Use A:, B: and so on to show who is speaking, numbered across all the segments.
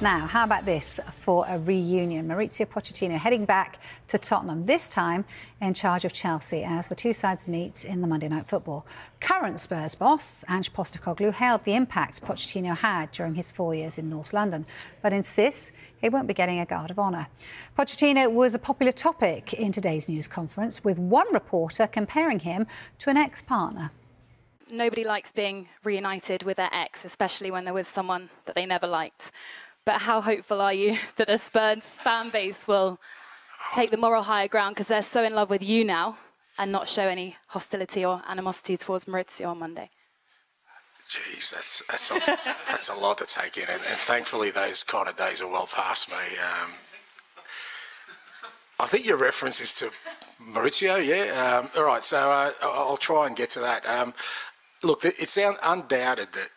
A: Now, how about this for a reunion? Mauricio Pochettino heading back to Tottenham, this time in charge of Chelsea as the two sides meet in the Monday Night Football. Current Spurs boss, Ange Postecoglou, hailed the impact Pochettino had during his 4 years in North London, but insists he won't be getting a guard of honour. Pochettino was a popular topic in today's news conference, with one reporter comparing him to an ex-partner.
B: Nobody likes being reunited with their ex, especially when they're with someone that they never liked. But how hopeful are you that the Spurs fan base will take the moral higher ground because they're so in love with you now and not show any hostility or animosity towards Mauricio on Monday?
C: Jeez, that's a lot to take in, and thankfully those kind of days are well past me. I think your reference is to Mauricio, yeah? All right, so I'll try and get to that. Look, it's undoubted that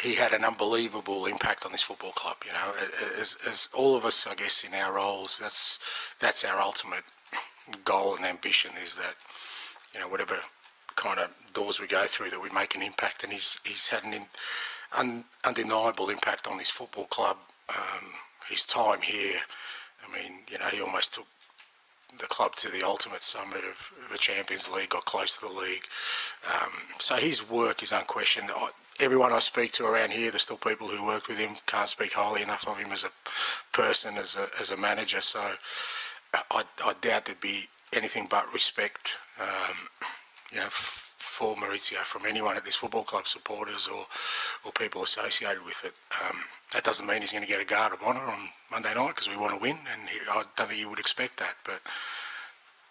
C: he had an unbelievable impact on this football club. You know, as all of us, I guess, in our roles, that's our ultimate goal and ambition, is that, you know, whatever kind of doors we go through, that we make an impact. And he's had an undeniable impact on this football club. His time here, I mean, you know, he almost took the club to the ultimate summit of the Champions League, got close to the league. So his work is unquestioned. Everyone I speak to around here, there's still people who worked with him, can't speak highly enough of him as a person, as a manager. So I doubt there'd be anything but respect, you know, for Mauricio from anyone at this football club, supporters or people associated with it. That doesn't mean he's going to get a guard of honour on Monday night, because we want to win, and I don't think you would expect that. But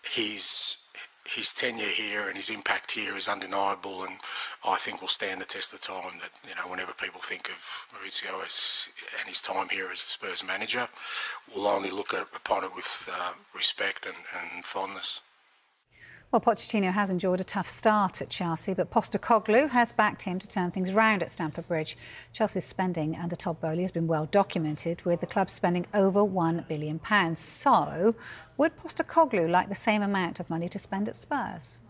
C: his tenure here and his impact here is undeniable, and I think will stand the test of time. That, you know, whenever people think of Mauricio and his time here as a Spurs manager, we'll only look upon it with respect and fondness.
A: Well, Pochettino has enjoyed a tough start at Chelsea, but Postecoglou has backed him to turn things round at Stamford Bridge. Chelsea's spending under Todd Boehly has been well documented, with the club spending over £1 billion. So, would Postecoglou like the same amount of money to spend at Spurs?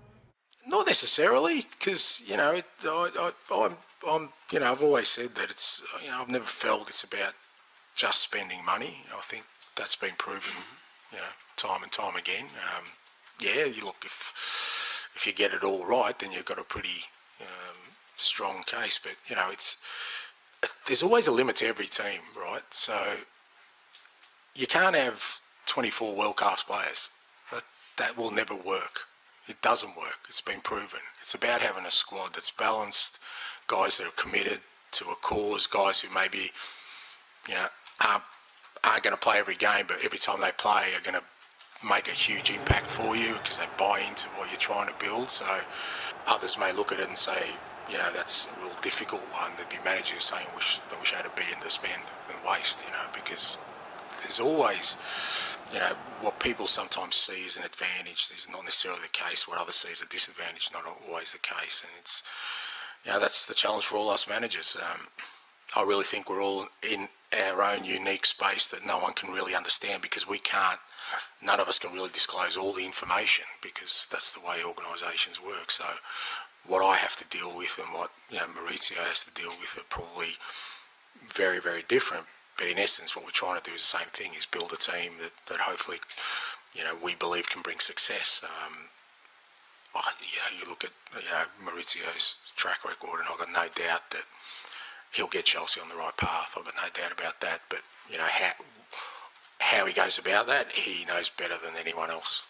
C: Not necessarily, because, you know, I'm you know, I've always said that it's, you know, I've never felt it's about just spending money. I think that's been proven, you know, time and time again. Yeah, you look, if you get it all right, then you've got a pretty strong case. But, you know, there's always a limit to every team, right? So you can't have 24 world-class players. That will never work. It doesn't work. It's been proven. It's about having a squad that's balanced, guys that are committed to a cause, guys who maybe, you know, aren't going to play every game, but every time they play are going to make a huge impact for you because they buy into what you're trying to build. So others may look at it and say, you know, that's a real difficult one. There'd be managers saying, I wish I had $1 billion to spend and waste, you know, because there's always, you know, what people sometimes see as an advantage is not necessarily the case. What others see as a disadvantage is not always the case. And it's, you know, that's the challenge for all us managers. I really think we're all in our own unique space that no one can really understand, because none of us can really disclose all the information, because that's the way organisations work. So what I have to deal with and what, you know, Mauricio has to deal with are probably very, very different. But in essence, what we're trying to do is the same thing, is build a team that hopefully, you know, we believe can bring success. You know, you look at, you know, Mauricio's track record, and I've got no doubt that he'll get Chelsea on the right path. I've got no doubt about that. But, you know, how he goes about that, he knows better than anyone else.